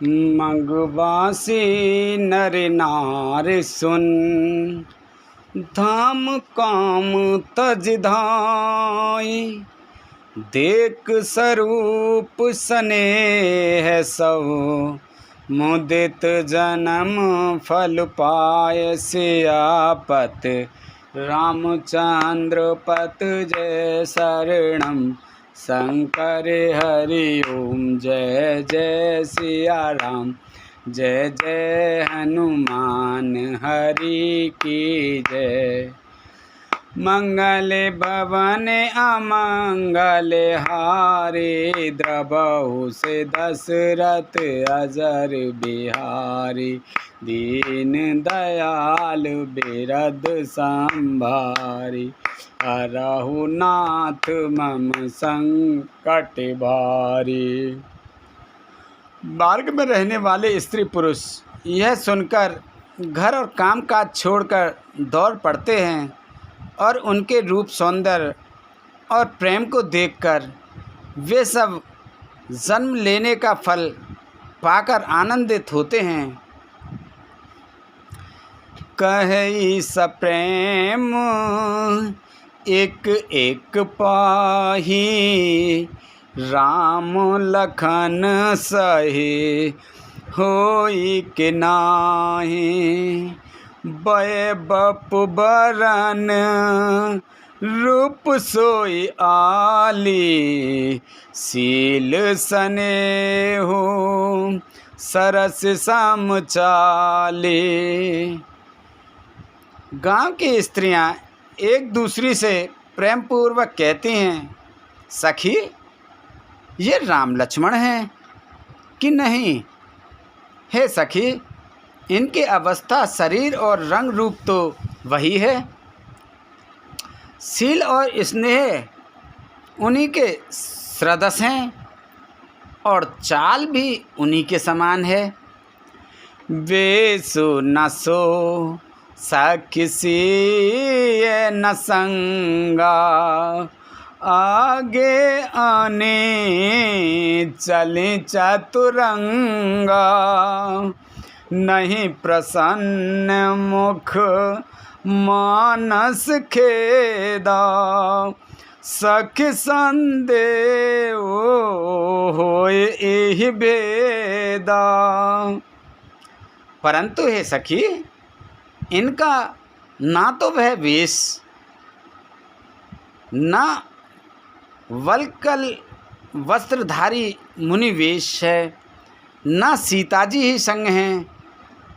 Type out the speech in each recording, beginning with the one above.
मगवासी नर नार सुन, धाम काम तज धाई। देख स्वरूप स्नेह सब, मुदित जन्म फल पाय। सियापत रामचंद्र पत जय शरणम, शंकर हरि ओम। जय जय सिया राम, जय जय हनुमान हरि की जय। मंगल भवन अमंगल हारी, द्रवहु से दशरथ अजर बिहारी। दीन दयाल बिरद संभारी, हरहु नाथ मम संकट भारी। मार्ग में रहने वाले स्त्री पुरुष यह सुनकर घर और काम काज छोड़कर दौड़ पड़ते हैं और उनके रूप सौंदर्य और प्रेम को देखकर वे सब जन्म लेने का फल पाकर आनंदित होते हैं। कहि सप्रेम एक एक पाही, राम लखन सहे होई के नाहि। बय बपु बरन रूप सोई आली, शील स्नेहु सरस सम चाली। गांव की स्त्रियां एक दूसरी से प्रेम पूर्वक कहती हैं, सखी ये राम लक्ष्मण हैं कि नहीं? हे सखी, इनकी अवस्था शरीर और रंग रूप तो वही है, शील और स्नेह उन्हीं के सदृश हैं और चाल भी उन्हीं के समान है। वेसु न सो सखसी न संगा, आगे आने चले चतुरंगा। नहीं प्रसन्न मुख मानस खेदा, सखी संदेह होए एहि भेदा। परंतु हे सखी, इनका ना तो वह वेश, ना वल्कल वस्त्रधारी मुनि वेश है, ना सीताजी ही संग हैं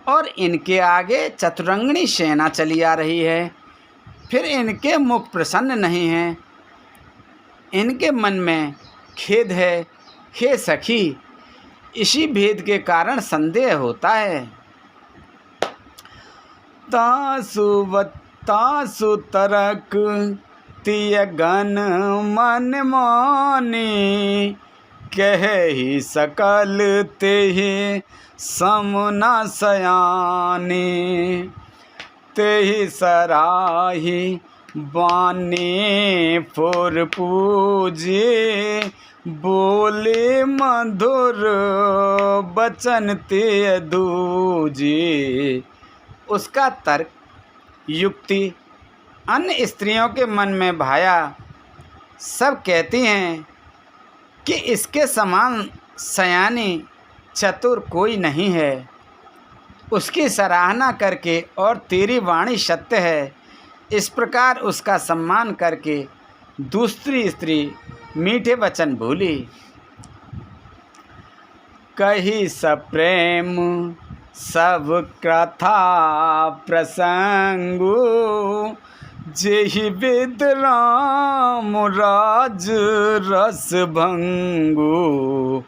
और इनके आगे चतुरंगनी सेना चली आ रही है। फिर इनके मुख प्रसन्न नहीं हैं, इनके मन में खेद है। हे सखी, इसी भेद के कारण संदेह होता है। तासु तरक तिय गण मन मानी, कहि सकल तेहि समुना सयानी। तेहि सराही बानी फुर पूजे, बोले मधुर बचन ते दूजे। उसका तर्क युक्ति अन्य स्त्रियों के मन में भाया। सब कहती हैं कि इसके समान सयानी चतुर कोई नहीं है। उसकी सराहना करके और तेरी वाणी सत्य है, इस प्रकार उसका सम्मान करके दूसरी स्त्री मीठे वचन बोली। कही सप्रेम सब कथा प्रसंगु, जेहि विद राम राज रस भंगु।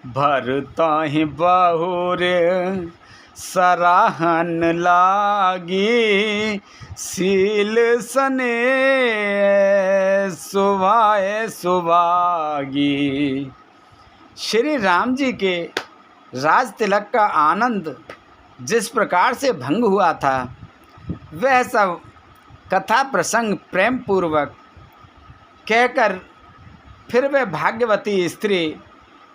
भरताहि बहुर सराहन लागी, शील स्नेह सुभाए सुभागी। श्री राम जी के राज तिलक का आनंद जिस प्रकार से भंग हुआ था, वह सब कथा प्रसंग प्रेम पूर्वक कहकर फिर वह भाग्यवती स्त्री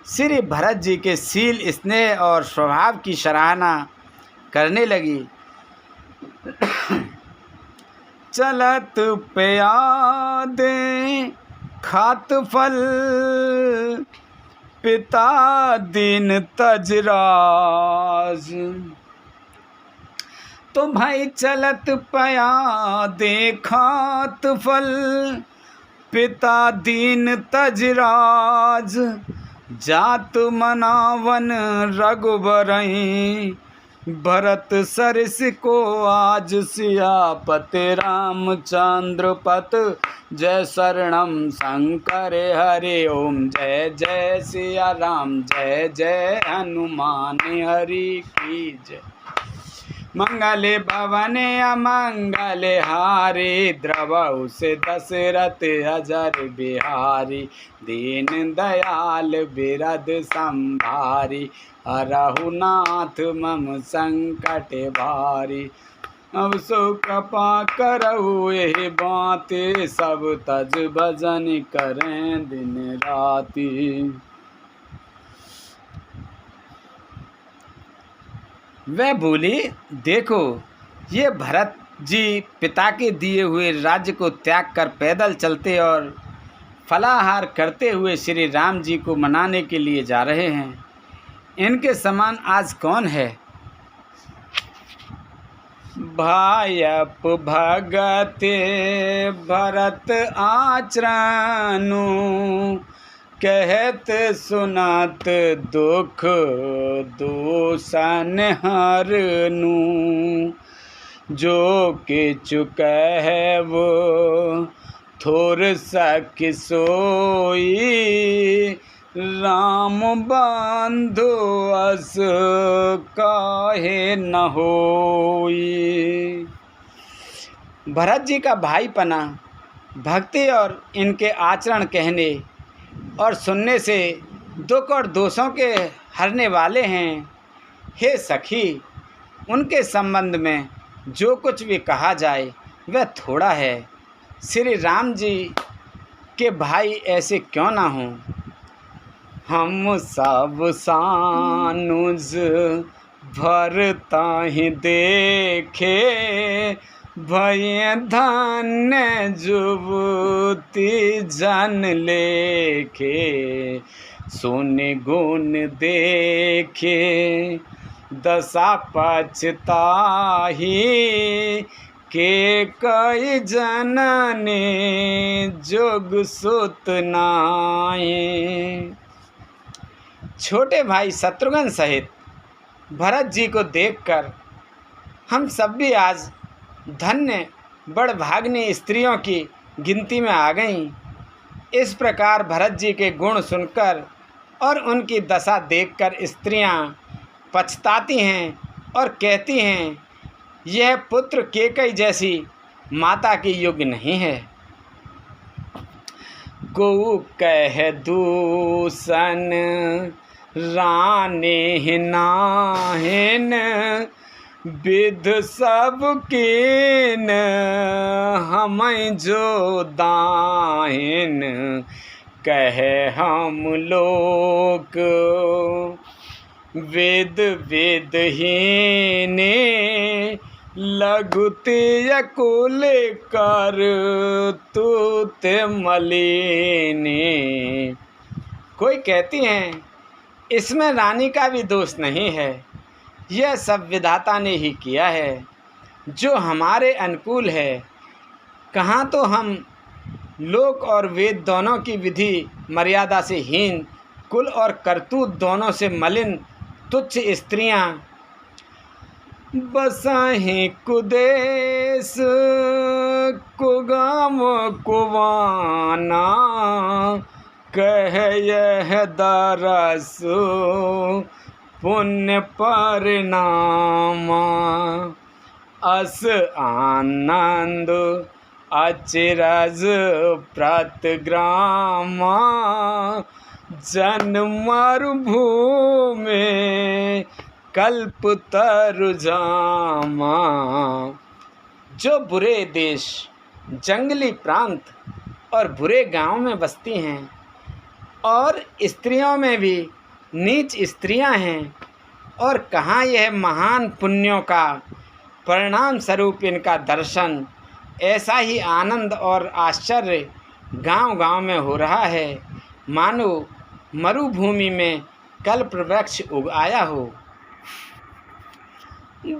श्री भरत जी के शील, स्नेह और स्वभाव की सराहना करने लगी। चलत प्यादे खात फल, पिता दीन तजराज। तो भाई चलत प्यादे खात फल, पिता दीन तजराज। जात मनावन रघुबरई, भरत सरिस को आज। सियापत रामचंद्र पत, जय शरणम शंकर हरि ओम। जय जय सिया राम, जय जय हनुमान हरि की जय। मंगले भवन अमंगले हारी, द्रवहु से दशरथ अजर बिहारी। दीन दयाल बिरद संभारी, हरहु नाथ मम संकट भारी। अब सो कृपा करहु यही बातें, सब तज भजन करें दिन राति। वह बोली, देखो ये भरत जी पिता के दिए हुए राज्य को त्याग कर पैदल चलते और फलाहार करते हुए श्री राम जी को मनाने के लिए जा रहे हैं। इनके समान आज कौन है? भायप भगते भरत आचरणु, कहत सुनत दुख दूषण हरनु। जो किछु कहे वो थोर सख सोई, राम बंधु अस काहे न होई। भरत जी का भाईपना, भक्ति और इनके आचरण कहने और सुनने से दुख और दोषों के हरने वाले हैं। हे सखी, उनके संबंध में जो कुछ भी कहा जाए वह थोड़ा है। श्री राम जी के भाई ऐसे क्यों ना हों? हम सब सानुज भरताहि देखे, भय धन्य जुबती जन लेखे। सुन गुण देखे दशा पछताही, के कई जननी जोग सुत नाई। छोटे भाई शत्रुघ्न सहित भरत जी को देखकर हम सब भी आज धन्य बड़भाग्नि स्त्रियों की गिनती में आ गईं। इस प्रकार भरत जी के गुण सुनकर और उनकी दशा देखकर स्त्रियां पछताती हैं और कहती हैं, यह पुत्र केकई जैसी माता के योग्य नहीं है। को कह दूषण रानी नाहिन, विध सब कीन हमें जो दाहिन। कहे हम लोग वेद वेदहीने, लघुते यकुल कर तूत मलिने। कोई कहती हैं इसमें रानी का भी दोष नहीं है, यह सब विधाता ने ही किया है जो हमारे अनुकूल है। कहाँ तो हम लोक और वेद दोनों की विधि मर्यादा से हीन, कुल और करतूत दोनों से मलिन तुच्छ स्त्रियां बसाहीं कुदेश कुगाम कुवाना। कह यह दरस पुण्य परिणामा, अस आनंद अचिरज प्रतिग्रामा। जन मरुभूमि कल्प तरुजामा। जो बुरे देश, जंगली प्रांत और बुरे गांव में बसती हैं और स्त्रियों में भी नीच स्त्रियां हैं, और कहाँ यह महान पुण्यों का परिणाम स्वरूप इनका दर्शन। ऐसा ही आनंद और आश्चर्य गांव-गांव में हो रहा है, मानो मरुभूमि में कल्प वृक्ष उग आया हो।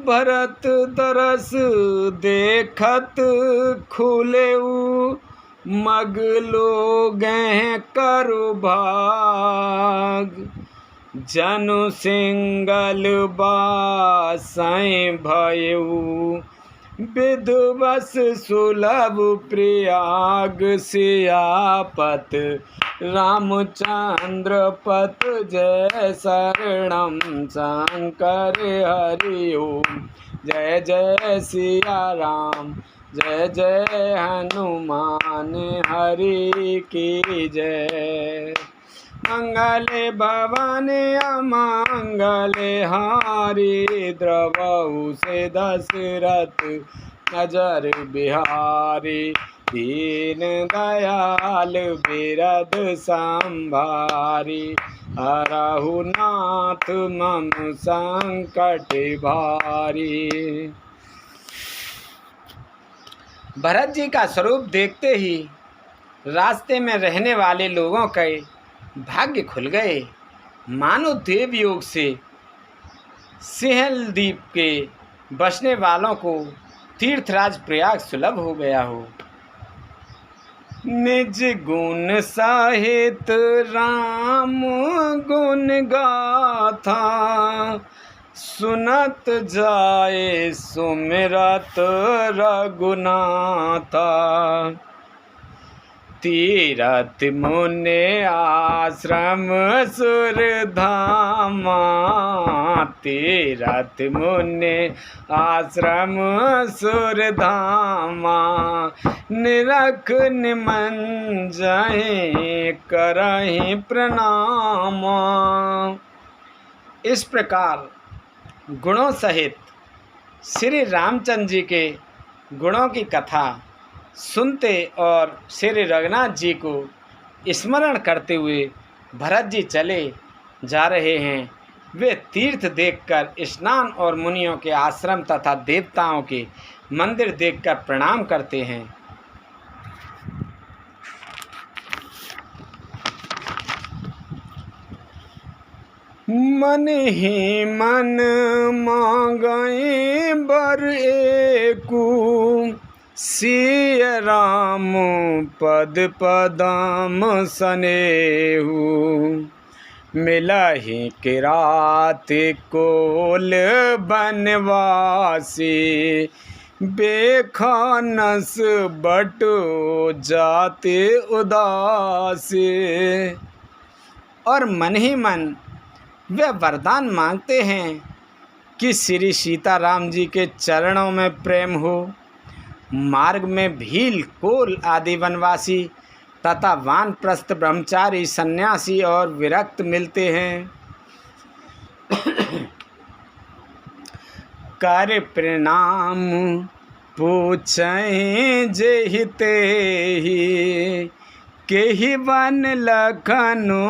भरत दरस देखत खुलेऊ, मग लोगें करु भाग। जनु सिंगल बासैं भयऊ, विधवस सुलभ प्रयाग। सियापत रामचंद्र पत जय शरणम शंकर हरि ओम। जय जय सिया राम, जय जय हनुमान हरि की जय। मंगले भवन अमंगले हारी, द्रवहु से दशरथ नजर बिहारी। दीन दयाल बिरद संभारी, हरहु नाथ मम संकट भारी। भरत जी का स्वरूप देखते ही रास्ते में रहने वाले लोगों के भाग्य खुल गए, मानो देवयोग से सिंहल द्वीप के बसने वालों को तीर्थराज प्रयाग सुलभ हो गया हो। निज गुण सहित राम गुण गाथा, सुनत जाए सुमिरत रघुनाथा। तीरथ मुनि आश्रम सुरधामा, तीरथ मुनि आश्रम सुरधामा। निरख निमंजहि करहि प्रणामा। इस प्रकार गुणों सहित श्री रामचंद्र जी के गुणों की कथा सुनते और श्री रघुनाथ जी को स्मरण करते हुए भरत जी चले जा रहे हैं। वे तीर्थ देखकर, स्नान और मुनियों के आश्रम तथा देवताओं के मंदिर देखकर प्रणाम करते हैं। मन ही मन मांगई बर एकू, सिय राम पद पदम सनेहू। मिलहि किरात कोल बनवासी, बेखानस बटो जाते उदासी। और मन ही मन वे वरदान मांगते हैं कि श्री सीताराम जी के चरणों में प्रेम हो। मार्ग में भील, कोल आदि वनवासी तथा वानप्रस्थ ब्रह्मचारी, सन्यासी और विरक्त मिलते हैं। कर प्रणाम पूछहि जेहिते ही, केहि वन लखनु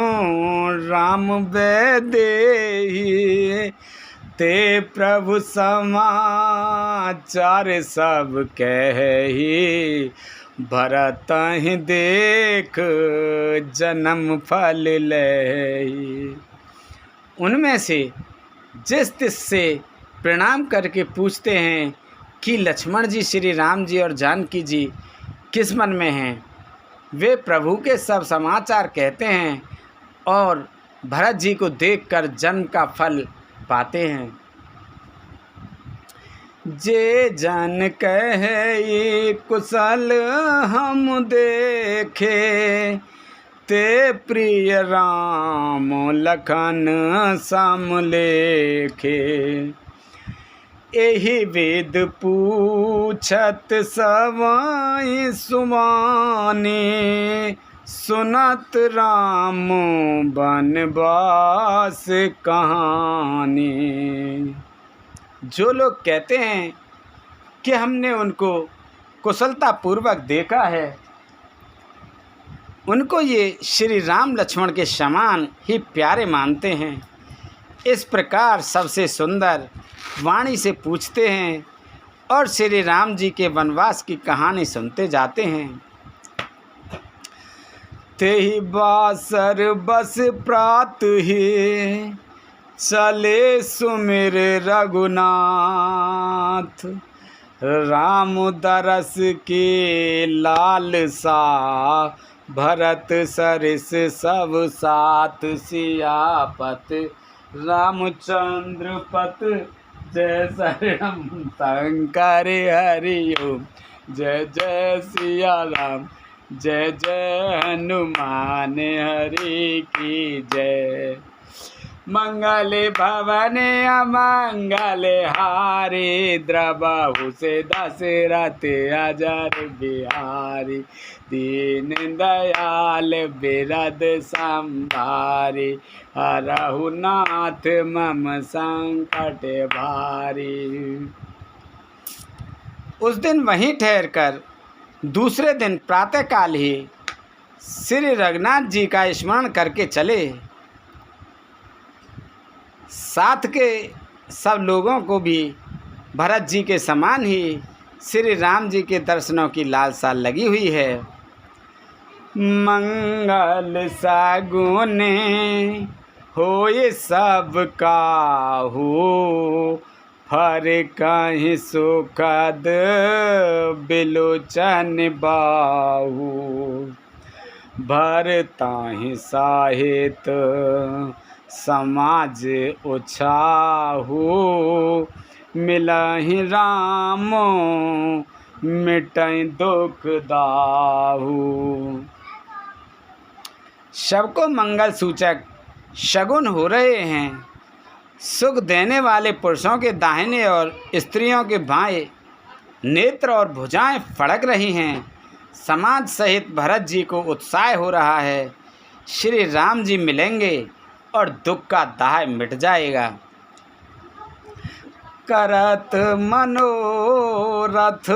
राम वैदेही। ते प्रभु समाचार सब कहि, भरतहि देख जन्म फल लहि। उनमें से जिस तिस से प्रणाम करके पूछते हैं कि लक्ष्मण जी, श्री राम जी और जानकी जी किस मन में हैं, वे प्रभु के सब समाचार कहते हैं और भरत जी को देखकर जन्म का फल पाते हैं। जे जन कहे कुशल हम देखे, ते प्रिय राम लखन सम लेखे। एहि वेद पूछत सवाई सुमानी, सुनत राम बनवास कहानी। जो लोग कहते हैं कि हमने उनको कुशलता पूर्वक देखा है, उनको ये श्री राम लक्ष्मण के समान ही प्यारे मानते हैं। इस प्रकार सबसे सुंदर वाणी से पूछते हैं और श्री राम जी के वनवास की कहानी सुनते जाते हैं। तेहि बासर बस प्रात ही चले सुमिर रघुनाथ, राम दरस के लालसा भरत सरिस सब साथ, सियापत रामचंद्र पत जय शरणम शंकर हरि ओम, जय जय सिया राम जय जय हनुमान हरि की जय। मंगल भवन अमंगल हारी, द्रबहु से दशरथ अजर बिहारी, दीन दयाल बिरद संभारी, हरहु नाथ मम संकट भारी। उस दिन वहीं ठहरकर दूसरे दिन प्रातःकाल ही श्री रघुनाथ जी का स्मरण करके चले। साथ के सब लोगों को भी भरत जी के समान ही श्री राम जी के दर्शनों की लालसा लगी हुई है। मंगल सगुने होए सब काहू, फर कहीं सुखद बिलोचन बाहू, भरताहि साहित समाज उछाहू, मिलहि राम मिटै दुख दाहू। सबको मंगल सूचक शगुन हो रहे हैं। सुख देने वाले पुरुषों के दाहिने और स्त्रियों के बाएं नेत्र और भुजाएं फड़क रही हैं। समाज सहित भरत जी को उत्साह हो रहा है। श्री राम जी मिलेंगे और दुख का दाह मिट जाएगा। करत मनोरथ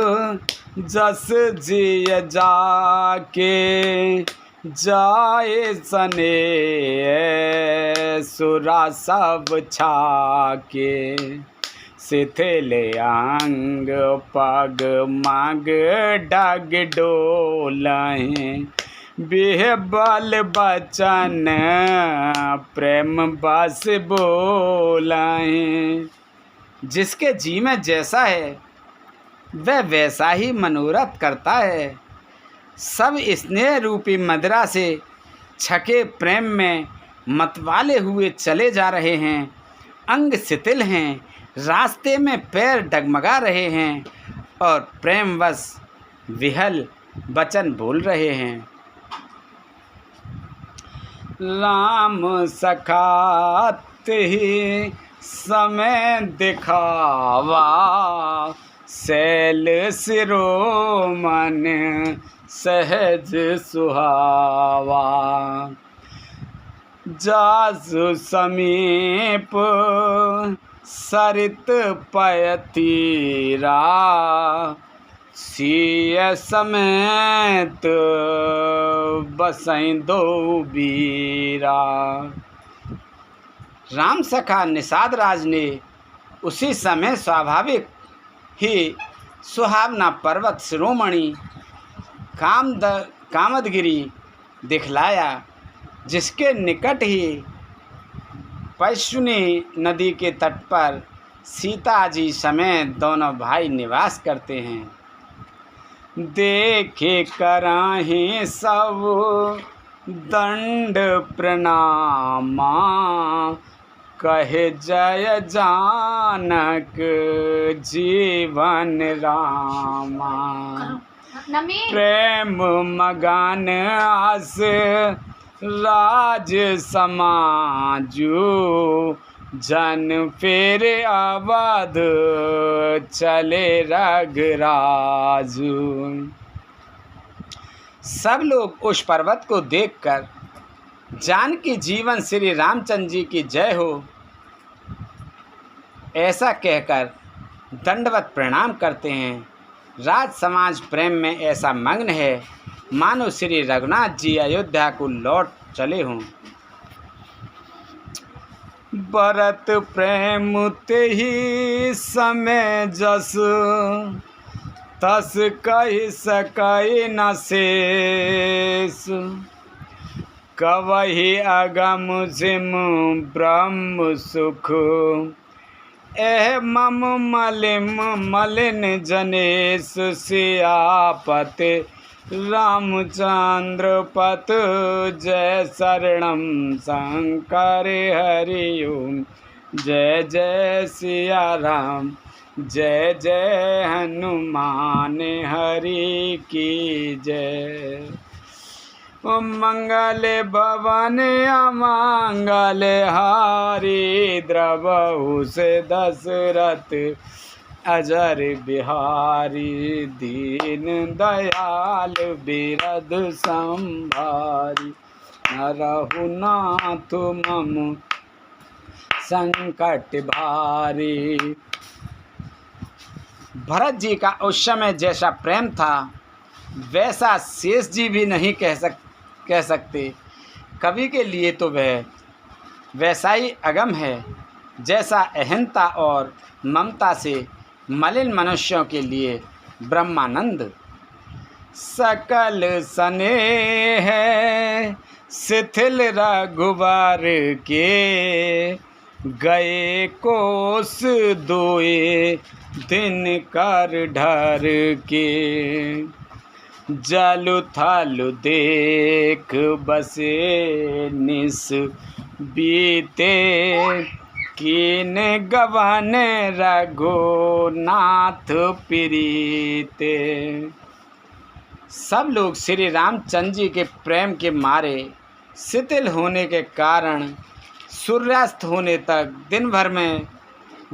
जस जिय जाके, जाए सने सुरा सब छाके, शिथिल अंग पग मग डग डोलहीं, बिहबल बचन प्रेम बस बोलहीं। जिसके जी में जैसा है वह वैसा ही मनोरथ करता है। सब स्नेह रूपी मदिरा से छके प्रेम में मतवाले हुए चले जा रहे हैं। अंग शिथिल हैं, रास्ते में पैर डगमगा रहे हैं और प्रेमवश विहल वचन बोल रहे हैं। राम सखात ही समय दिखावा, शैल शिरोमन सहज सुहावा, जासु समीप सरित पयतीरा, सिय समेत बसई दो बीरा। राम सखा निषाद राज ने उसी समय स्वाभाविक ही सुहावना पर्वत शिरोमणि कामदगिरी दिखलाया, जिसके निकट ही पैशुनी नदी के तट पर सीता जी समेत दोनों भाई निवास करते हैं। देखे कराही सब दंड प्रणामा, कहे जय जानक जीवन रामा। प्रेम मगन आस राज समाजू, जन फिर अवध चले रघुराजू। सब लोग उस पर्वत को देखकर जानकी जीवन श्री रामचंद्र जी की जय हो ऐसा कहकर दंडवत प्रणाम करते हैं। राज समाज प्रेम में ऐसा मग्न है मानो श्री रघुनाथ जी अयोध्या को लौट चले हों। बरत प्रेम ते ही समय जस, तस कहि सकै न शेष। कवहि अगम सिम ब्रह्म सुख, एह मम मलिन जनेश। सियापति रामचंद्र पत, जय शरणम शंकर हरि ओम। जय जय सिया राम, जय जय हनुमान हरि की जय। मंगल भवन अमंगल हारी, द्रवहु से दशरथ अजर बिहारी। दीन दयाल बिरद संभारी, नरहु नाथ मम संकट भारी। भरत जी का उस समय जैसा प्रेम था वैसा शेष जी भी नहीं कह सकते। कवि के लिए तो वह वैसा ही अगम है जैसा अहंता और ममता से मलिन मनुष्यों के लिए ब्रह्मानंद। सकल स्नेह शिथिल रघुवर के, गए कोस दोए दिन कर ढर के। जलु थलु देख बसे निस बीते, कीन गवन रघुनाथ प्रीते। सब लोग श्री रामचंद्र जी के प्रेम के मारे शिथिल होने के कारण सूर्यास्त होने तक दिन भर में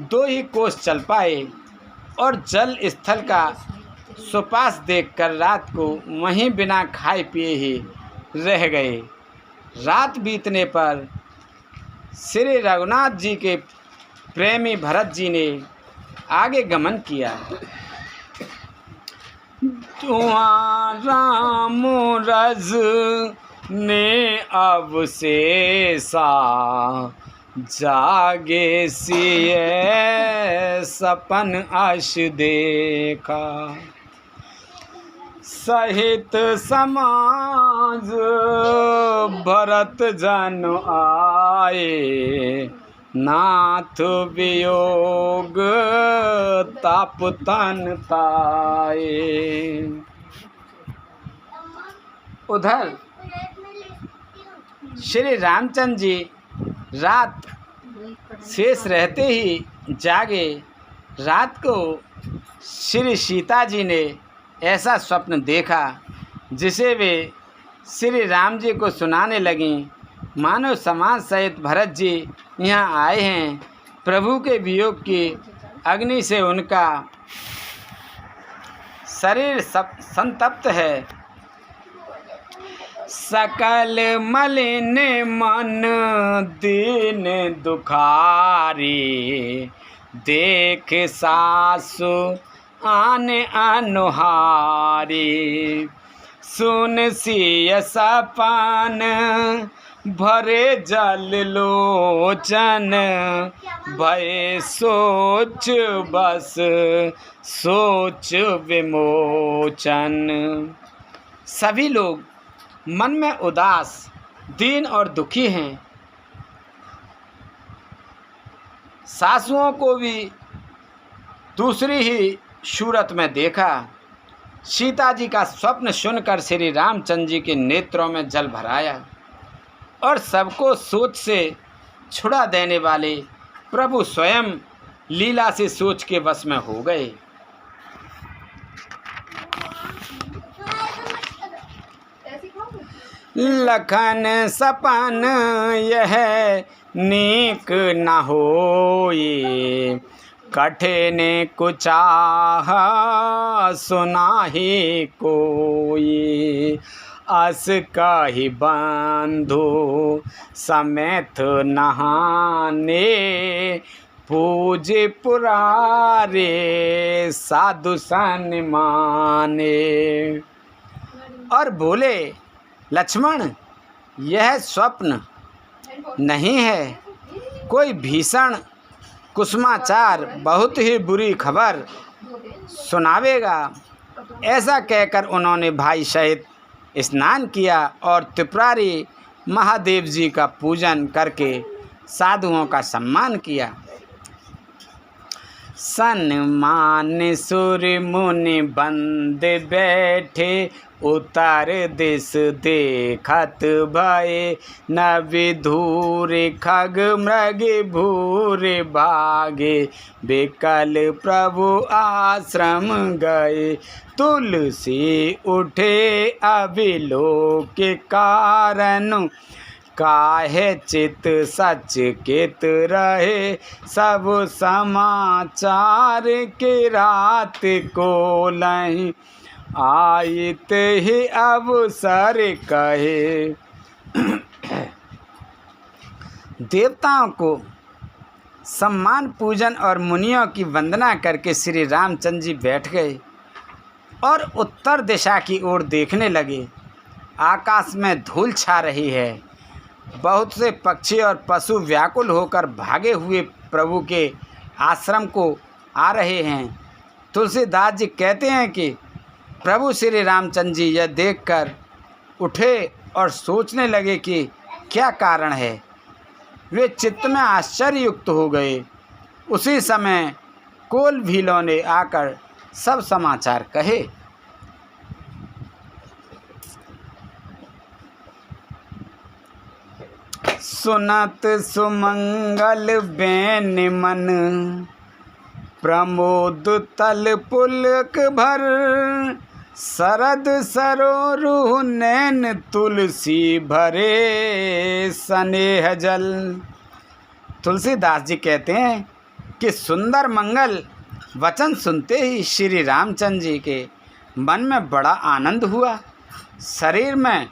2 ही कोस चल पाए और जल स्थल का सुपास देखकर रात को वहीं बिना खाए पिए ही रह गए। रात बीतने पर श्री रघुनाथ जी के प्रेमी भरत जी ने आगे गमन किया। राम रज ने अवशेषा, जागे सिए सपन अश देखा। सहित समाज भरत जन आए, नाथ वियोग ताप तन ताए। उधर श्री रामचंद्र जी रात शेष रहते ही जागे। रात को श्री सीता जी ने ऐसा स्वप्न देखा जिसे वे श्री राम जी को सुनाने लगीं। मानो समाज सहित भरत जी यहाँ आए हैं। प्रभु के वियोग की अग्नि से उनका शरीर संतप्त है। सकल मलिन मन दीन दुखारी, देख सासु आन अनुहारी। सुन सिय सपन भरे जल लोचन, भय सोच बस सोच विमोचन। सभी लोग मन में उदास, दीन और दुखी हैं। सासुओं को भी दूसरी ही सूरत में देखा। सीता जी का स्वप्न सुनकर श्री रामचंद्र जी के नेत्रों में जल भर आया और सबको सोच से छुड़ा देने वाले प्रभु स्वयं लीला से सोच के वश में हो गए। लखन सपन यह नीक न होई, कठिन कुचाह सुनाहि कोई। अस कहि बंधु समेत नहाने, पूज पुरारे साधु सन माने। और बोले, लक्ष्मण, यह स्वप्न नहीं है, कोई भीषण कुसुमाचार बहुत ही बुरी खबर सुनावेगा। ऐसा कहकर उन्होंने भाई सहित स्नान किया और त्रिपुरारी महादेव जी का पूजन करके साधुओं का सम्मान किया। सन्मान सुर मुनि बंद बैठे, उतार दिस देखत भये, न विधूर खग मृग भूर भागे, बिकल प्रभु आश्रम गए। तुलसी उठे अविलोक कारण, काहे चित सचकित रहे, सब समाचार के रात को लहीं, आयत ही अवसर कहे। देवताओं को सम्मान पूजन और मुनियों की वंदना करके श्री रामचंद्र जी बैठ गए और उत्तर दिशा की ओर देखने लगे। आकाश में धूल छा रही है। बहुत से पक्षी और पशु व्याकुल होकर भागे हुए प्रभु के आश्रम को आ रहे हैं। तुलसीदास जी कहते हैं कि प्रभु श्री रामचंद्र जी यह देखकर उठे और सोचने लगे कि क्या कारण है। वे चित्त में आश्चर्ययुक्त हो गए। उसी समय कोल भीलों ने आकर सब समाचार कहे। सुनत सुमंगल बैन मन, प्रमोद तल पुलक भर, शरद सरोरुह नैन तुलसी भरे स्नेह जल। तुलसीदास जी कहते हैं कि सुंदर मंगल वचन सुनते ही श्री रामचंद्र जी के मन में बड़ा आनंद हुआ। शरीर में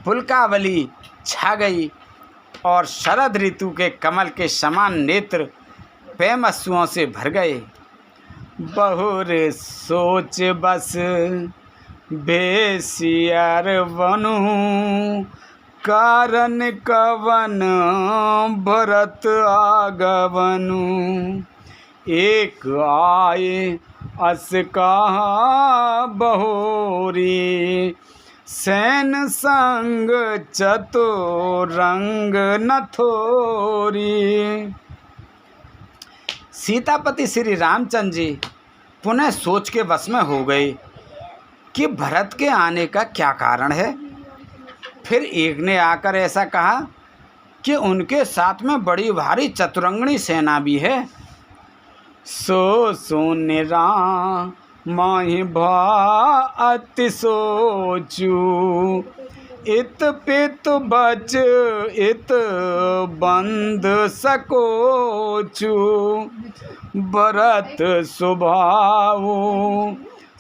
पुलकावली छा गई और शरद ऋतु के कमल के समान नेत्र प्रेमअश्रुओं से भर गए। बहुर सोच बस बेसियर बनू, कारण कवन भरत आगवनु। एक आए अस कहा बहोरी, सैन संग चतुरंग नथोरी। सीतापति श्री रामचंद्र जी पुनः सोच के वश में हो गए कि भरत के आने का क्या कारण है। फिर एक ने आकर ऐसा कहा कि उनके साथ में बड़ी भारी चतुरंगणी सेना भी है। सो सुन माहि भा अति सोचू, इत पित बच इत बंद सकोचू। भरत स्वभाव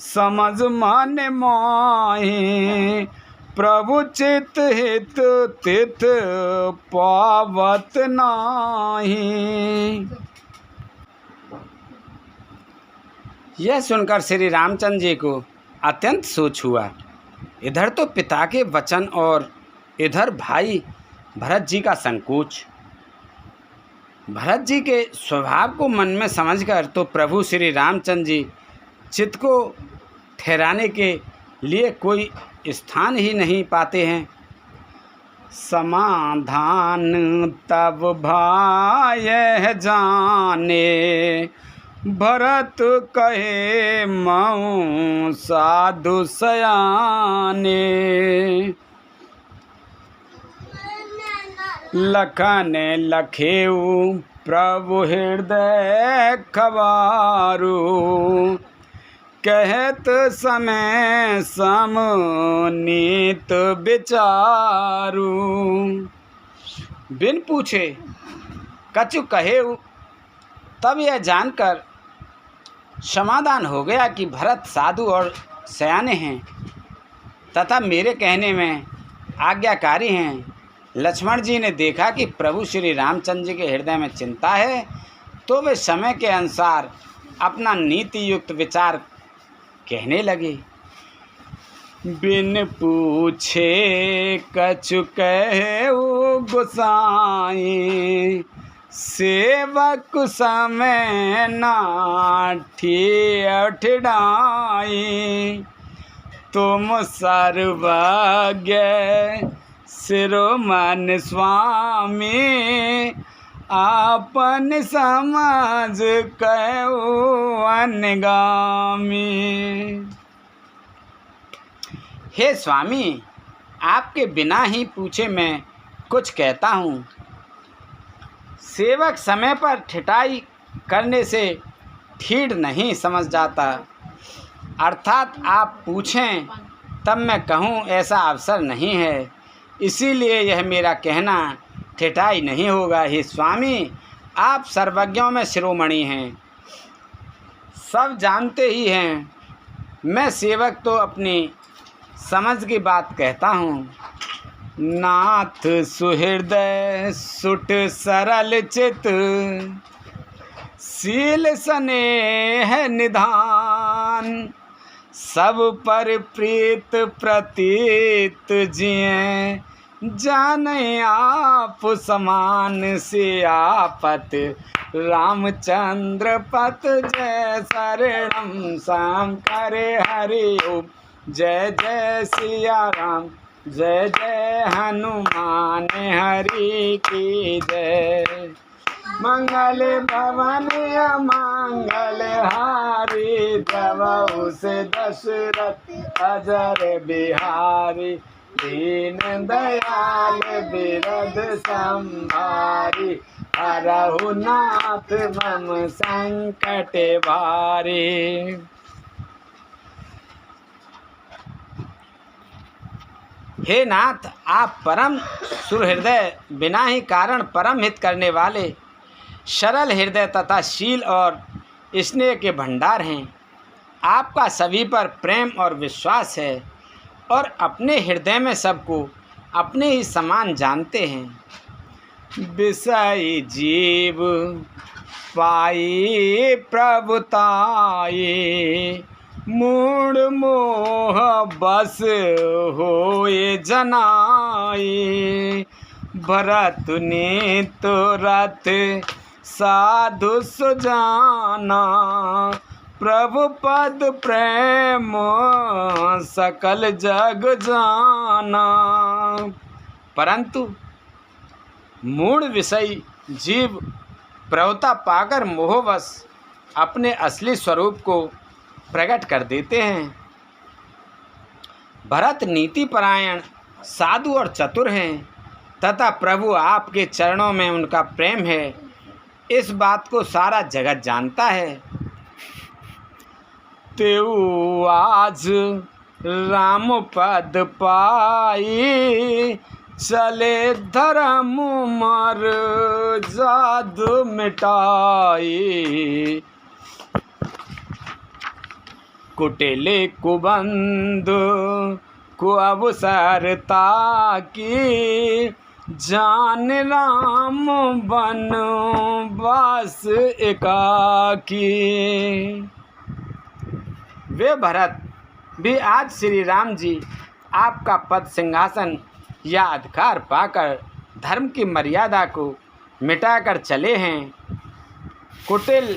समझ मन माहि, प्रभु चित हित तिथ पावत नाही। यह सुनकर श्री रामचंद्र जी को अत्यंत सोच हुआ। इधर तो पिता के वचन और इधर भाई भरत जी का संकोच। भरत जी के स्वभाव को मन में समझकर तो प्रभु श्री रामचंद्र जी चित्त को ठहराने के लिए कोई स्थान ही नहीं पाते हैं। समाधान तब भाय जाने, भरत कहे मऊ साधु सयाने। लखन लखेऊ प्रभु हृदय खबारू, कहत समय सम नीत विचारू। बिन पूछे कछु कहेऊ। तब यह जानकर समाधान हो गया कि भरत साधु और सयाने हैं तथा मेरे कहने में आज्ञाकारी हैं। लक्ष्मण जी ने देखा कि प्रभु श्री रामचंद्र जी के हृदय में चिंता है, तो वे समय के अनुसार अपना नीति युक्त विचार कहने लगे। बिन पूछे कछु कहु गोसाई, सेवक समय नाठी ठिड़ाई। तुम सर्वज्ञ शिरोमणि स्वामी, आपन समझ कहु अनगामी। हे स्वामी, आपके बिना ही पूछे मैं कुछ कहता हूँ। सेवक समय पर ठिठाई करने से ठीक नहीं समझ जाता, अर्थात आप पूछें तब मैं कहूँ ऐसा अवसर नहीं है, इसीलिए यह मेरा कहना ठिठाई नहीं होगा। हे स्वामी, आप सर्वज्ञों में शिरोमणि हैं, सब जानते ही हैं। मैं सेवक तो अपनी समझ की बात कहता हूँ। नाथ सुहृदय सुट सरल चित, शील स्नेह निधान, सब पर प्रीत प्रतीत जिए, जाने आप समान से आपत, रामचंद्र पत जय शरणम शंकर हरि ओम। जय जय सिया राम, जय जय हनुमान हरि की जय। मंगल भवन मंगल हारी, जब से दशरथ अजर बिहारी, दीन दयाल बिरद संभारी, हरहु नाथ मम संकट भारी। हे नाथ, आप परम सुहृदय, बिना ही कारण परम हित करने वाले, सरल हृदय तथा शील और स्नेह के भंडार हैं। आपका सभी पर प्रेम और विश्वास है और अपने हृदय में सबको अपने ही समान जानते हैं। विषय जीव पाई प्रभुताई, मूढ़ मोह बस होए जनाई, भरत ने तो रथ साधु सुजाना, प्रभु पद प्रेम सकल जग जाना। परंतु मूढ़ विषयी जीव प्रभुता पाकर मोहवश अपने असली स्वरूप को प्रकट कर देते हैं। भरत नीति परायण साधु और चतुर हैं तथा प्रभु आपके चरणों में उनका प्रेम है, इस बात को सारा जगत जानता है। तेऊ आज राम पद पाई, चले धर्म मर जादू मिटाई, कुटिले कुबंध को अवसर ताकी, जान राम बन वास एकाकी। वे भरत भी आज श्री राम जी आपका पद सिंहासन या अधिकार पाकर धर्म की मर्यादा को मिटाकर चले हैं। कुटिल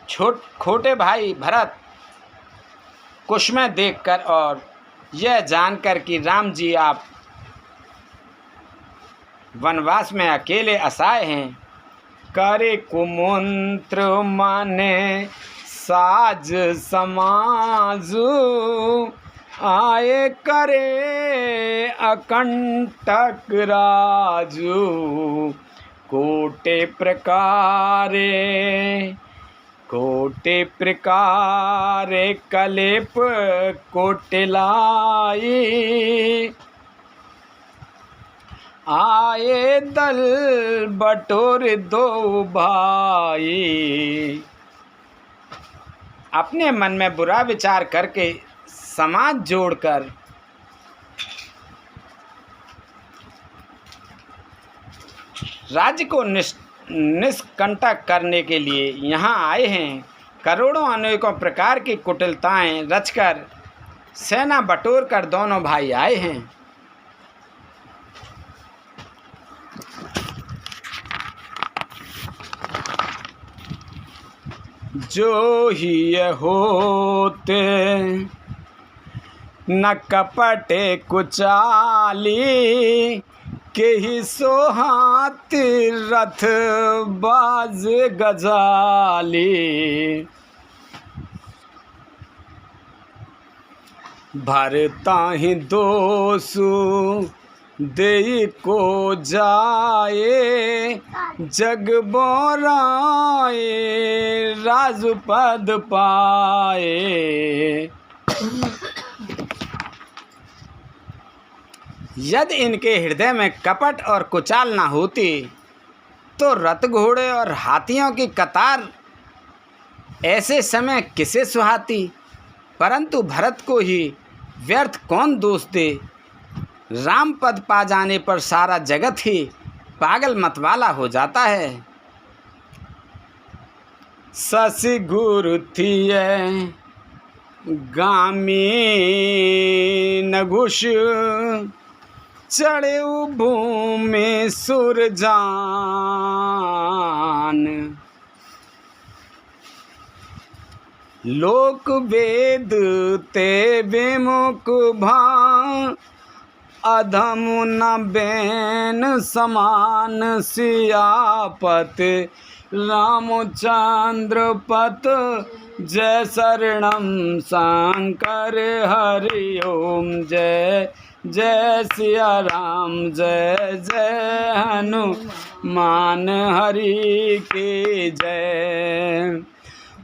छोटे भाई भरत कुशमय देखकर और यह जानकर कि राम जी आप वनवास में अकेले असहाय हैं, करे कुमंत्र माने साज समाजू, आए करे अकंटक राजू, कोटे प्रकारे कलेप कोटिलाई, आए दल बटोर दो भाई। अपने मन में बुरा विचार करके समाज जोड़कर राज्य को निष्कंटक करने के लिए यहाँ आए हैं। करोड़ों अनेकों प्रकार की कुटिलताएं रचकर सेना बटोर कर दोनों भाई आए हैं। जो ही होते न कपटे कुचाली, के ही सोहात रथ बाज गजाली। भरता ही दोसु दे को जाए, जग बोराए राजपद पाए। यदि इनके हृदय में कपट और कुचाल ना होती तो रथ घोड़े और हाथियों की कतार ऐसे समय किसे सुहाती। परंतु भरत को ही व्यर्थ कौन दोष दे। राम पद पा जाने पर सारा जगत ही पागल मतवाला हो जाता है। ससि गुरु थिए गामी न घुष, चढ़े भूमि सुर जान। लोक वेद ते विमुख भां, अधम न बैन समान। सियापत रामचंद्र पत, जय शरणम शंकर हरि ओम। जय जय सिया राम, जय जय हनुमान हरि के जय।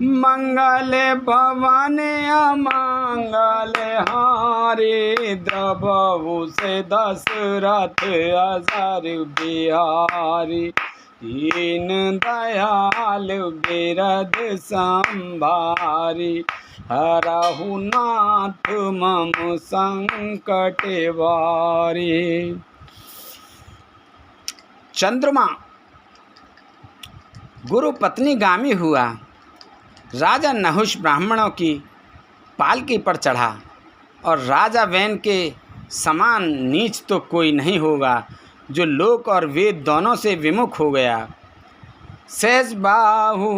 मंगल भवन अमंगल हारे, द्रवहु से दशरथ अजर बिहारी। दीन दयाल बिरद संभारी, हरहु नाथ मम संकट वारी। चंद्रमा गुरु पत्नी गामी हुआ। राजा नहुष ब्राह्मणों की पालकी पर चढ़ा, और राजा वैन के समान नीच तो कोई नहीं होगा जो लोक और वेद दोनों से विमुख हो गया। सहज बाहु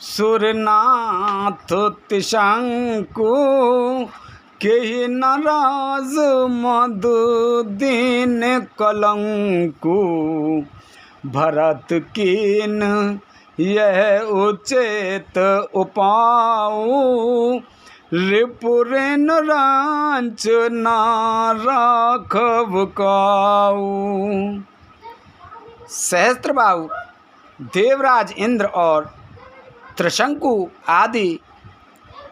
सुरनाथ तिशंकु, के नाराज मधु दीन कलंकु। भरत कीन यह उचित उपाऊ, रिपुरेन रांच ना राखव काऊ। सहस्त्रबाहु देवराज इंद्र और त्रिशंकु आदि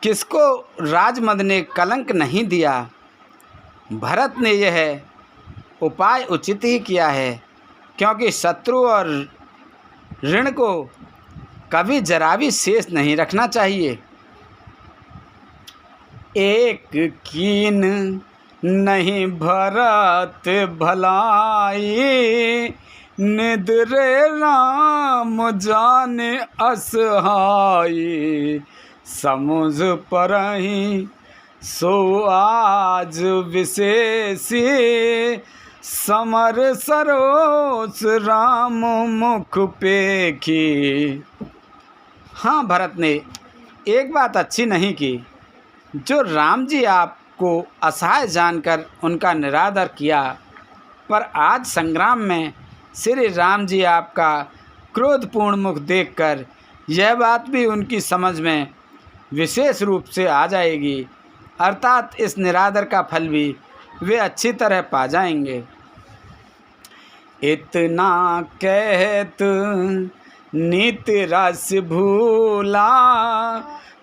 किसको राजमद ने कलंक नहीं दिया। भरत ने यह उपाय उचित ही किया है, क्योंकि शत्रु और ऋण को कभी जरा भी शेष नहीं रखना चाहिए। एक कीन नहीं भरत भलाई, निद्रे राम जाने असहाई। समुझ परहि सो आज विशेषी, समर सरोस राम मुख पेखी। हाँ, भरत ने एक बात अच्छी नहीं की। जो राम जी आपको असहाय जानकर उनका निरादर किया, पर आज संग्राम में श्री राम जी आपका क्रोधपूर्ण मुख देखकर यह बात भी उनकी समझ में विशेष रूप से आ जाएगी, अर्थात इस निरादर का फल भी वे अच्छी तरह पा जाएंगे। इतना कहत नीति रस भूला,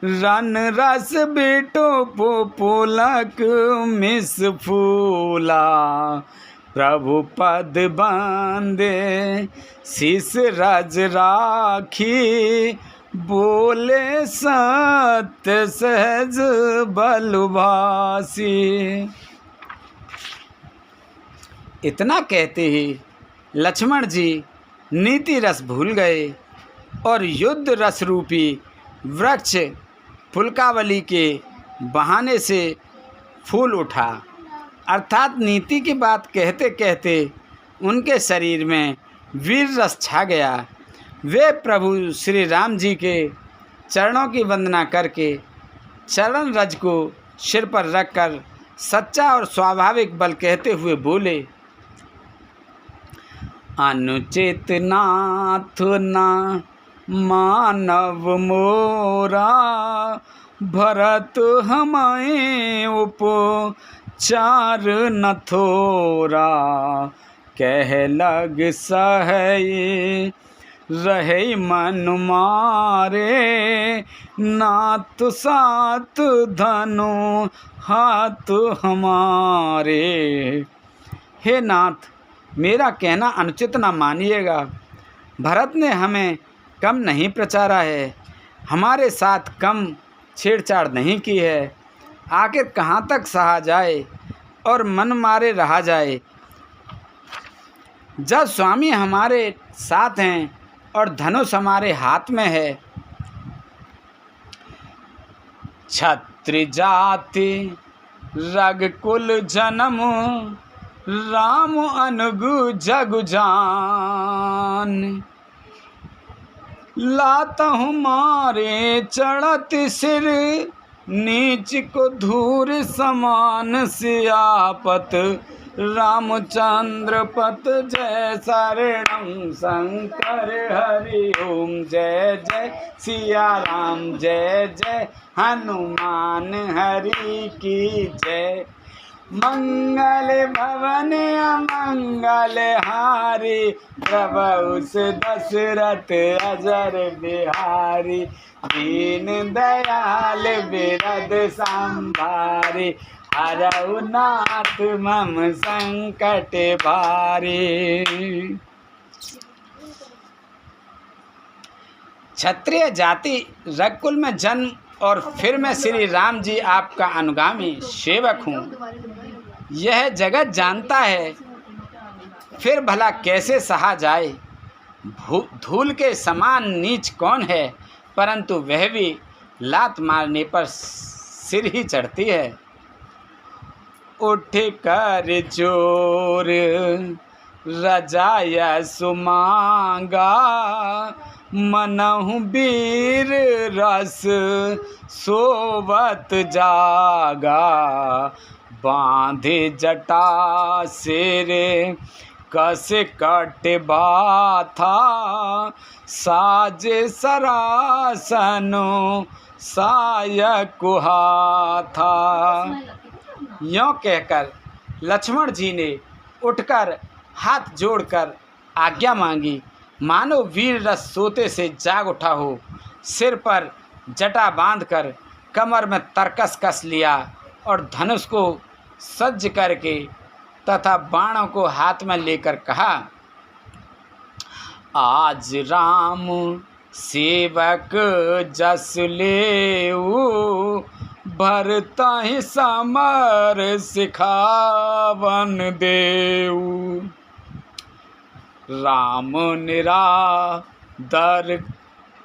रन रस बेटो पुलक मिस फूला। प्रभु पद बांधे शीस रज राखी, बोले सत्य सहज बलभासी। इतना कहते ही लक्ष्मण जी नीति रस भूल गए और युद्ध रस रूपी वृक्ष फुलकावली के बहाने से फूल उठा। अर्थात नीति की बात कहते कहते उनके शरीर में वीर रस छा गया। वे प्रभु श्री राम जी के चरणों की वंदना करके चरण रज को सिर पर रखकर सच्चा और स्वाभाविक बल कहते हुए बोले, अनुचित नाथ ना मानव मोरा, भरत हमारे उपचार न थोरा, कह लग सहे रहे मन मारे, नाथ साथ धनु हाथ हमारे। हे नाथ, मेरा कहना अनुचित न मानिएगा। भरत ने हमें कम नहीं प्रचारा है, हमारे साथ कम छेड़छाड़ नहीं की है। आखिर कहाँ तक सहा जाए और मन मारे रहा जाए। जब स्वामी हमारे साथ हैं और धनुष हमारे हाथ में है। क्षत्रिय जाति रघुकुल जन्म, राम अनुगु जग जान, लाता हूँ मारे चढ़त सिर, नीच को धूर समान सियापत, रामचंद्र पत जय शरणम शंकर हरि ओम, जय जय सिया राम, जय जय हनुमान हरि की जय। मंगल भवन अमंगल हारी, प्रभु दशरथ अजर बिहारी, दीन दयाल बिरद संभारी, हरऊ नाथ मम संकट भारी। क्षत्रिय जाति रघुकुल में जन्म और फिर मैं श्री राम जी आपका अनुगामी सेवक हूँ, यह जगत जानता है। फिर भला कैसे सहा जाए। धूल के समान नीच कौन है, परंतु वह भी लात मारने पर सिर ही चढ़ती है। उठ कर जोर रजाया सुमांगा, मनहु वीर रस सोवत जागा, बांधे जटा सिर कस कट बाथा, साज सरासनो सायक हाथा। यों कहकर लक्ष्मण जी ने उठकर हाथ जोड़कर आज्ञा मांगी, मानो वीर रस सोते से जाग उठा हो। सिर पर जटा बांधकर कमर में तरकस कस लिया और धनुष को सज्ज करके तथा बाणों को हाथ में लेकर कहा, आज राम सेवक जस लेऊ, भरता ही समर सिखावन देऊ। राम निरादर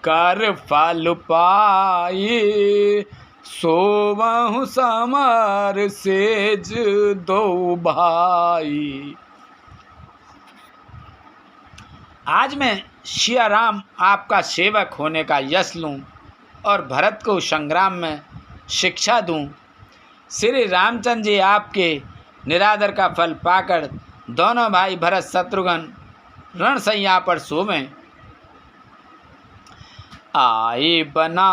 कर फल पाई, सोवहु समर सेज दो भाई। आज मैं सिया राम आपका सेवक होने का यश लूँ और भरत को संग्राम में शिक्षा दूँ। श्री रामचंद्र जी आपके निरादर का फल पाकर दोनों भाई भरत शत्रुघ्न रणसैया पर सोवें। आई बना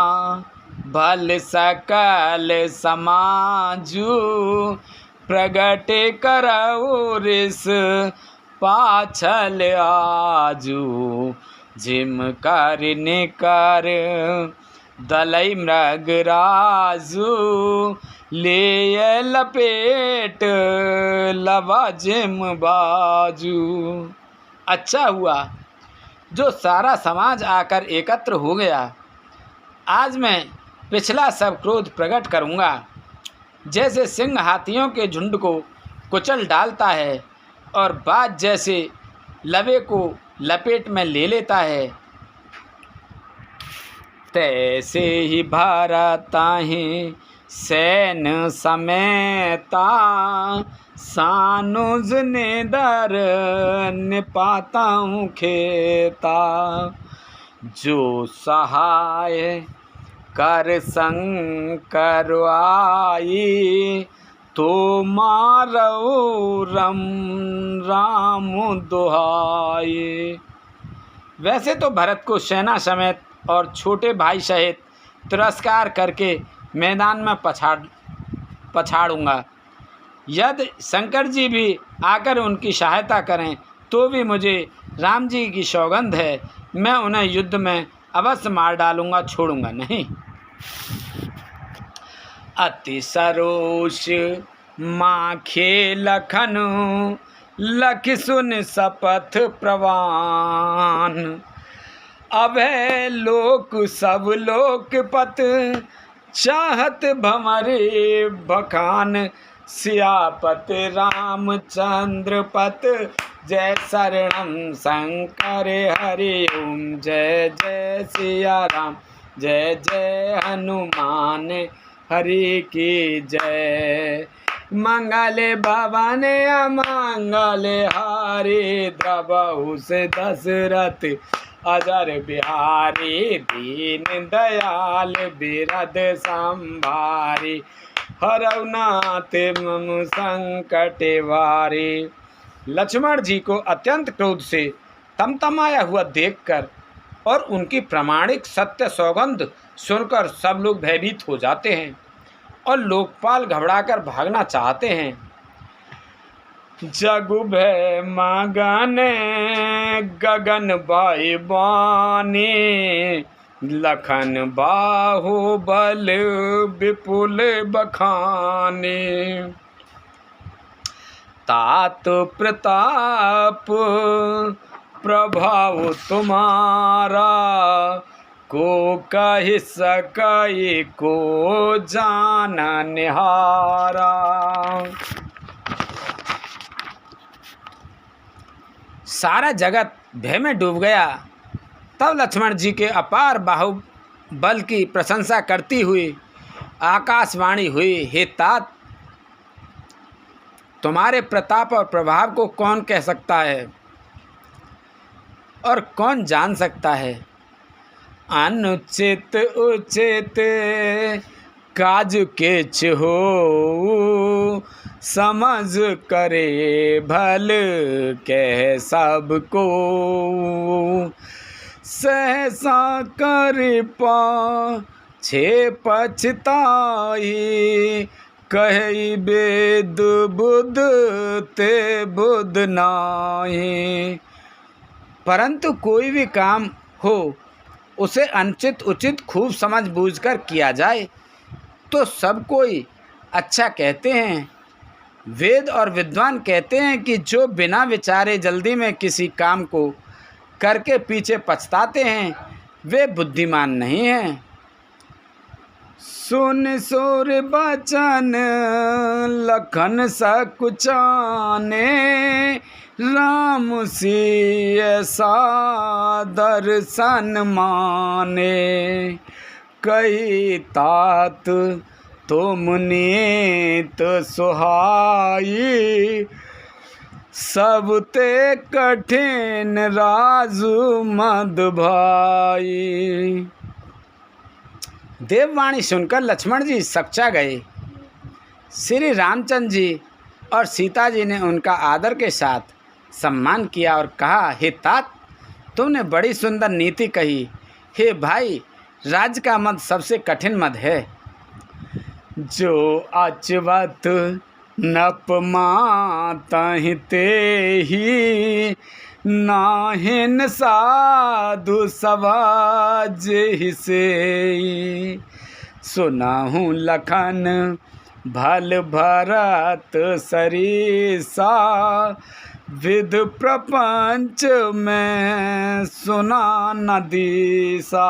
भल सकल समाजू, प्रगट करऊ रिस पाछल आजू, जिम कर निकर दलई मृग राजू, ले लपेट लवा जिम बाजू। अच्छा हुआ जो सारा समाज आकर एकत्र हो गया। आज मैं पिछला सब क्रोध प्रकट करूँगा। जैसे सिंह हाथियों के झुंड को कुचल डालता है और बाज जैसे लवे को लपेट में ले लेता है, तैसे ही भारताहि सैन समेता सानुज नेदर निपाताऊं खेता। जो सहाय कर संकर आई तो मारऊ राम दुहाई। वैसे तो भरत को सेना समेत और छोटे भाई सहित तिरस्कार करके मैदान में पछाड़ूंगा। यदि शंकर जी भी आकर उनकी सहायता करें तो भी मुझे राम जी की सौगंध है, मैं उन्हें युद्ध में अवश्य मार डालूंगा, छोड़ूंगा नहीं। अति सरोष माखे लखन लख सुन सपथ प्रवान। अभय लोक सब लोकपत चाहत भमरे बखान। सियापत रामचंद्र पत जय शरणम शंकर हरि ओम। जय जय सिया राम जय जय हनुमान हरि की जय। मंगल भवन अमंगल हारी द्रवहु से दशरथ अजर बिहारी। दीन दयाल बिरद संभारी हरऊ नाथ मम संकट वारी। लक्ष्मण जी को अत्यंत क्रोध से तमतमाया हुआ देखकर और उनकी प्रामाणिक सत्य सौगंध सुनकर सब लोग भयभीत हो जाते हैं और लोकपाल घबराकर भागना चाहते हैं। जगु भय मगन गगन बाई बानी। लखन बाहुबल विपुल बखाने। तात प्रताप प्रभाव तुम्हारा को कह सकै को जान निहारा। सारा जगत भय में डूब गया। तब लक्ष्मण जी के अपार बाहुबल की प्रशंसा करती हुई आकाशवाणी हुई, हे तात, तुम्हारे प्रताप और प्रभाव को कौन कह सकता है और कौन जान सकता है। अनुचित उचित काज केच हो समझ करे भल कह सबको। सहसा कर पाछे पछताई कहि वेद बुध ते बुध नाहि। परंतु कोई भी काम हो उसे अनुचित उचित खूब समझ बूझकर किया जाए तो सब कोई अच्छा कहते हैं। वेद और विद्वान कहते हैं कि जो बिना विचारे जल्दी में किसी काम को करके पीछे पछताते हैं वे बुद्धिमान नहीं हैं। सुन सुर बचन लखन सकुचाने राम सिय दर्शन माने। कही तात तुम नीत सुहाई सब ते कठिन राजू मद भाई। देववाणी सुनकर लक्ष्मण जी सकचा गए। श्री रामचंद्र जी और सीता जी ने उनका आदर के साथ सम्मान किया और कहा, हे तात, तुमने बड़ी सुंदर नीति कही। हे भाई, राज्य का मद सबसे कठिन मद है। जो अचवत नप मातहि तेहि नाहिन साधु सवाज हिसे। सुनाहु लखन भल भरत सरीसा विध प्रपंच में सुना न दीसा।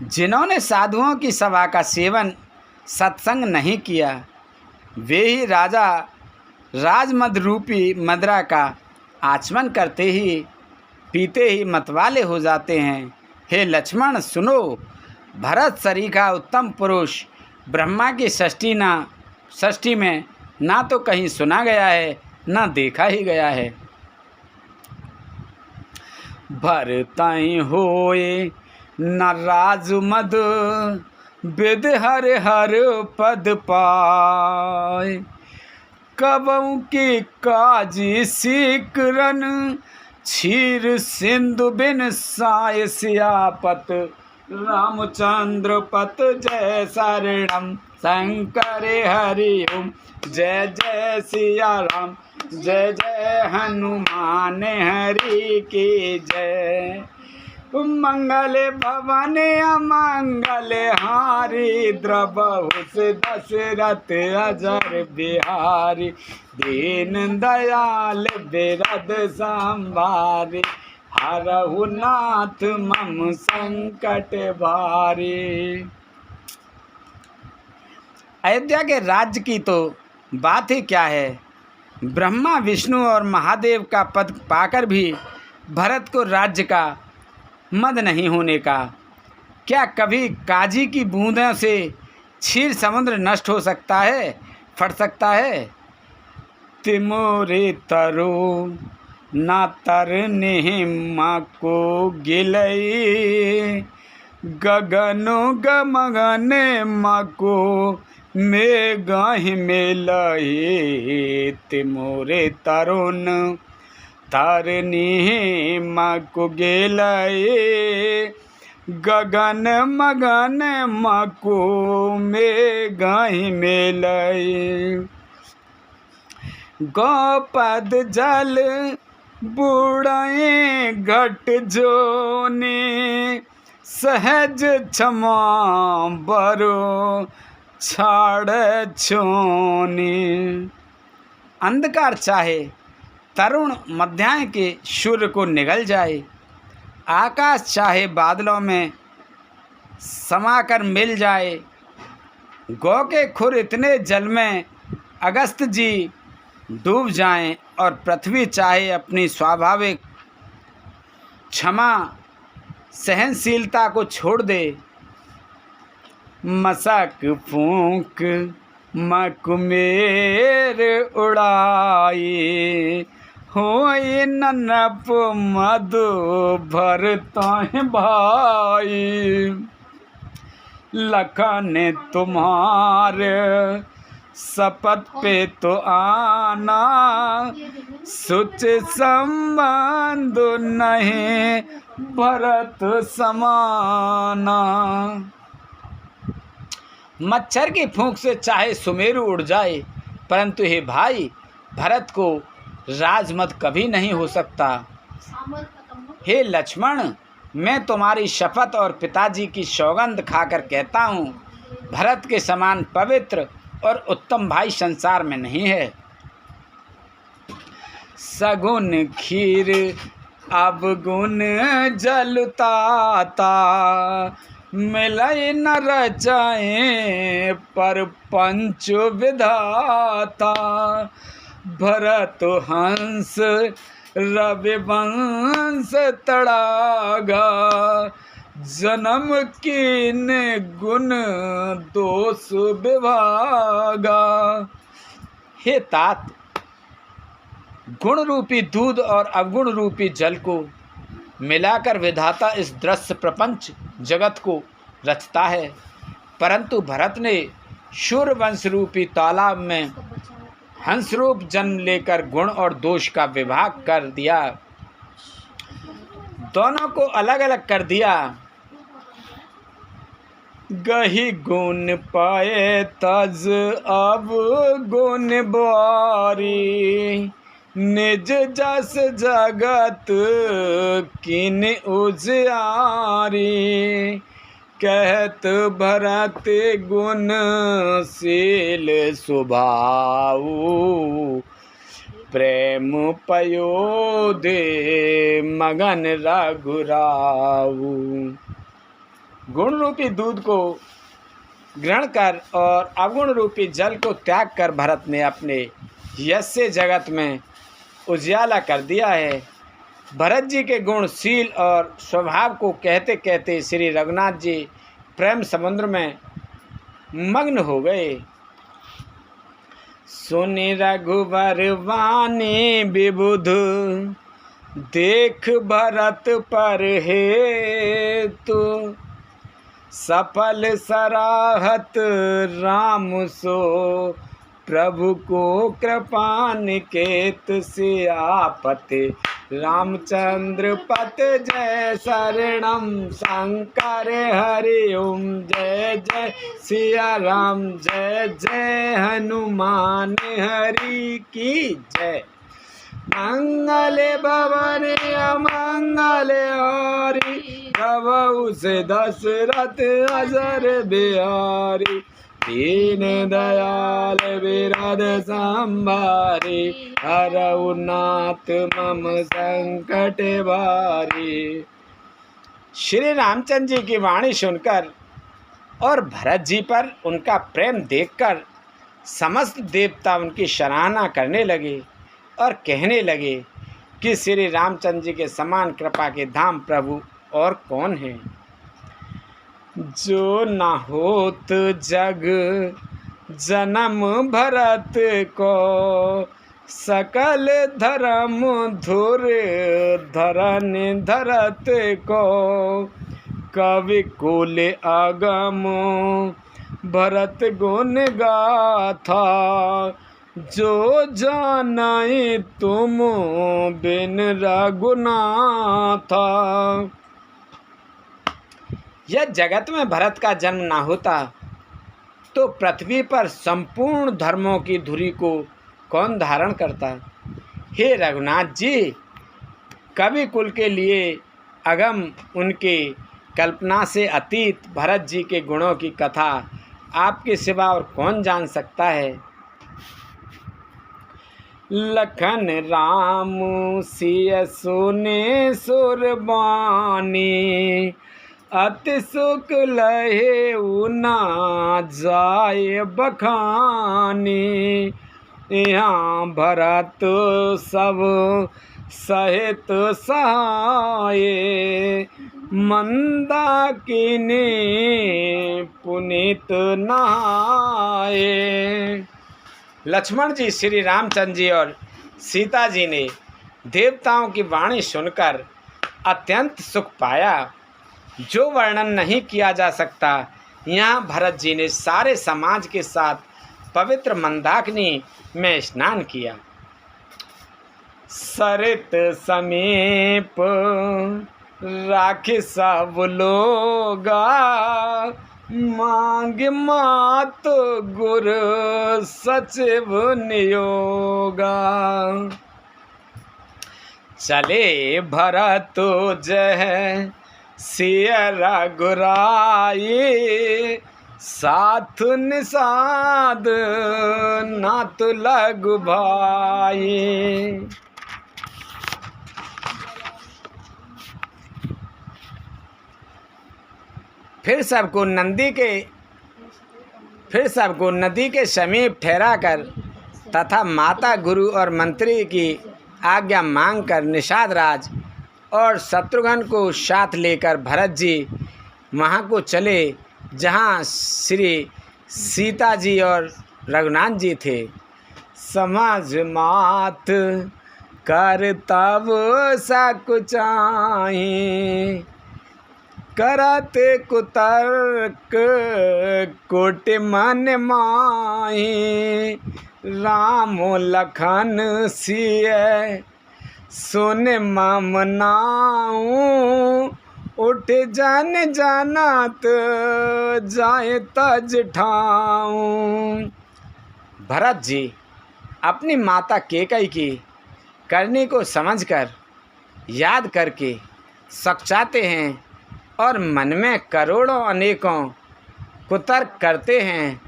जिन्होंने साधुओं की सभा का सेवन सत्संग नहीं किया वे ही राजा राजमद रूपी मदरा का आचमन करते ही पीते ही मतवाले हो जाते हैं। हे लक्ष्मण, सुनो, भरत सरीखा उत्तम पुरुष ब्रह्मा की षष्ठी में ना तो कहीं सुना गया है ना देखा ही गया है। भरतहि होए न राजु मद विद हर हर पद पाए। कबहु की काजी सीकरन क्षीर सिंधु बिन साय सियापत। रामचंद्र पत जय शरणम शंकर हरि ओम। जय जय सिया राम जय जय हनुमान हरि की जय। मंगल भवन अमंगल हारी द्रबहुस दशरथ अजर बिहारी। दीन दयाल बिरद संभारी हरहु नाथ मम संकट भारी। अयोध्या के राज्य की तो बात ही क्या है। ब्रह्मा विष्णु और महादेव का पद पाकर भी भरत को राज्य का मद नहीं होने का। क्या कभी काजी की बूंदों से क्षीर समुद्र नष्ट हो सकता है, फट सकता है। तिमोरे तरो ना तरने माँ को गिलई। गगनो गमगन माँ को मेघहि मेलई। तिमोरे तरुण तरनी माँ को गेलई। गगन मगन माँ को मेघहि मेलई। गोपद जल बुढ़ाए घट जोनी। सहज क्षमा बरो छाड़ छोनी। अंधकार चाहे तरुण मध्याह्न के सूर्य को निगल जाए। आकाश चाहे बादलों में समाकर मिल जाए। गौ के खुर इतने जल में अगस्त जी डूब जाएं और पृथ्वी चाहे अपनी स्वाभाविक क्षमा सहनशीलता को छोड़ दे। मशक फूंक मकुमेर उड़ाई। होई ननप मधु भरतहि भाई। लखन तुम्हारे शपथ पे तो आना। सुच संबंध नहीं भरत समाना। मच्छर की फूंक से चाहे सुमेरु उड़ जाए, परंतु हे भाई भरत को राजमद कभी नहीं हो सकता। हे लक्ष्मण, मैं तुम्हारी शपथ और पिताजी की सौगंध खाकर कहता हूँ, भरत के समान पवित्र और उत्तम भाई संसार में नहीं है। सगुन खीर अवगुण जलताता। मिलई न रचाए पर पंच विधाता। भरत हंस रविवंश तड़ागा। जन्म कीन गुण दोष विभागा। हे तात, गुण रूपी दूध और अवगुण रूपी जल को मिलाकर विधाता इस दृश्य प्रपंच जगत को रचता है, परंतु भरत ने शूरवंश रूपी तालाब में हंसरूप जन्म लेकर गुण और दोष का विभाग कर दिया। दोनों को अलग अलग कर दिया। गही गुण पाए तज अब गुण बारी। निज जस जगत किन उजियारी। कहत भरत गुण शील स्वभाव। प्रेम पयोधे मगन रघुराऊ। गुण रूपी दूध को ग्रहण कर और अवगुण रूपी जल को त्याग कर भरत ने अपने यश से जगत में उजियाला कर दिया है। भरत जी के गुणशील और स्वभाव को कहते कहते श्री रघुनाथ जी प्रेम समुद्र में मग्न हो गए। सुनि रघुवर वाणी विबुध, देख भरत पर हेतु, सफल सराहत राम सो, प्रभु को कृपा निकेत, सियापति रामचंद्र पत जय, शरणम शंकर हरि ओम, जय जय सिया राम, जय जय हनुमान हरि की जय। मंगल भवन अमंगल हारी, प्रभु से दशरथ अजर बिहारी, दीन दयाल विरद संभारी, हरऊ नाथ मम संकट भारी। श्री रामचंद्र जी की वाणी सुनकर और भरत जी पर उनका प्रेम देखकर समस्त देवता उनकी सराहना करने लगे और कहने लगे कि श्री रामचंद्र जी के समान कृपा के धाम प्रभु और कौन है। जो न होत जग जन्म भरत को, सकल धर्म धुर धरन धरत को, कवि कुल आगम भरत गुण गाथा, जो जानाई तुम बिन रघुनाथा। यह जगत में भरत का जन्म ना होता तो पृथ्वी पर संपूर्ण धर्मों की धुरी को कौन धारण करता। हे रघुनाथ जी, कवि कुल के लिए अगम उनके कल्पना से अतीत भरत जी के गुणों की कथा आपके सिवा और कौन जान सकता है। लखन राम सिय सुने सुरबानी, अति सुख लहे उना जाय बखानी, यहाँ भरत सब सहित सहाय, मंदाकिनी पुनीत नहाए। लक्ष्मण जी, श्री रामचंद्र जी और सीता जी ने देवताओं की वाणी सुनकर अत्यंत सुख पाया, जो वर्णन नहीं किया जा सकता। यहाँ भरत जी ने सारे समाज के साथ पवित्र मंदाकिनी में स्नान किया। सरित समीप राखी सब लोगा, मांग मात गुर सचिव नियोगा, चले भरत जय सिय रघुराई, साथ निषाद नाथ लघु भाई। फिर सबको नदी के समीप ठहरा कर तथा माता गुरु और मंत्री की आज्ञा मांगकर निषाद राज और शत्रुघ्न को साथ लेकर भरत जी वहाँ को चले जहाँ श्री सीता जी और रघुनाथ जी थे। समझ मात कर तब सकुचाई, करते कुतर्क कोटि मन माही, राम लखन सिय सुन मम नाऊ, उठ जन जानत जाए तज ठाऊं। भरत जी अपनी माता केकई की करनी को समझकर याद करके सकचाते हैं और मन में करोड़ों अनेकों कुतर्क करते हैं,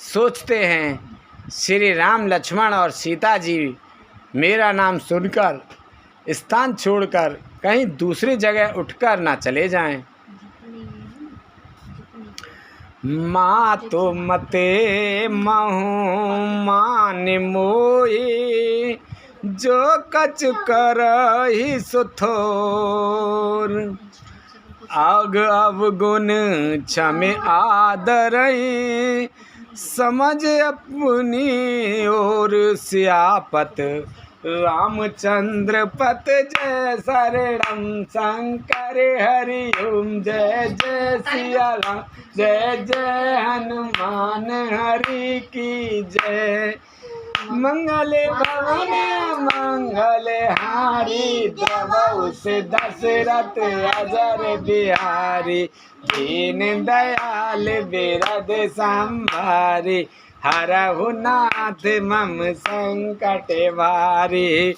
सोचते हैं श्री राम लक्ष्मण और सीता जी मेरा नाम सुनकर स्थान छोड़कर कहीं दूसरी जगह उठकर ना चले जाएं। माँ तो मते महु मान मोही, जो कछ करहि सुथोर, आग अवगुण क्षमे आदरई, समझ अपनी ओर सियापत, रामचंद्र पत जय शरणम शंकर हरि ओम, जय जय सिया राम, जय जय हनुमान हरि की जय। मंगल भवन मंगल हारी, द्रवहु से दशरथ अजर बिहारी, दीन दयाल बिरद संभारी, हरहु नाथ मम संकट भारी।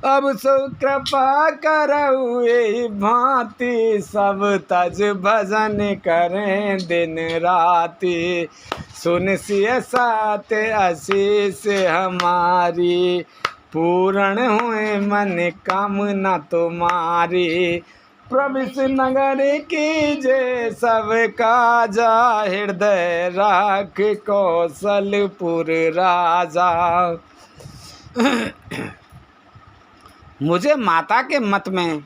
अब सो कृपा करऊ एहि भांति, सब तज भजन करें दिन राति, सुन सिय सात आशीष हमारी, पूर्ण हुए मन कामना तुम्हारी। प्रविश नगर की जय सब काजा, हृदय राख कौशलपुर राजा। मुझे माता के मत में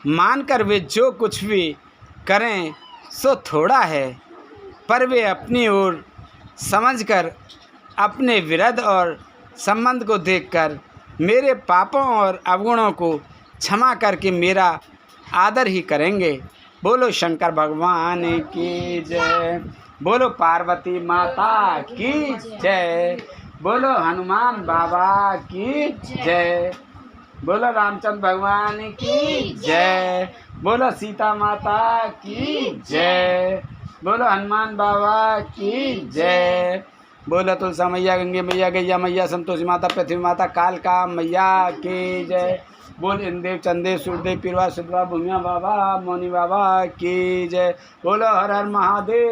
मानकर वे जो कुछ भी करें सो थोड़ा है, पर वे अपनी ओर समझकर अपने विरध और संबंध को देखकर मेरे पापों और अवगुणों को क्षमा करके मेरा आदर ही करेंगे। बोलो शंकर भगवान की जय, बोलो पार्वती माता की जय, बोलो हनुमान बाबा की जय, बोलो रामचंद्र भगवान की जय, बोलो सीता माता की जय, बोलो हनुमान बाबा की जय, बोलो तुलसा मैया, गंगे मैया, गैया मैया, संतोषी माता, पृथ्वी माता, कालका मैया की जय। बोल इंदेव चंदेव सूर्यदेव पीरवा सुधवा भूमिया बाबा मौनी बाबा की जय। बोलो हर हर महादेव।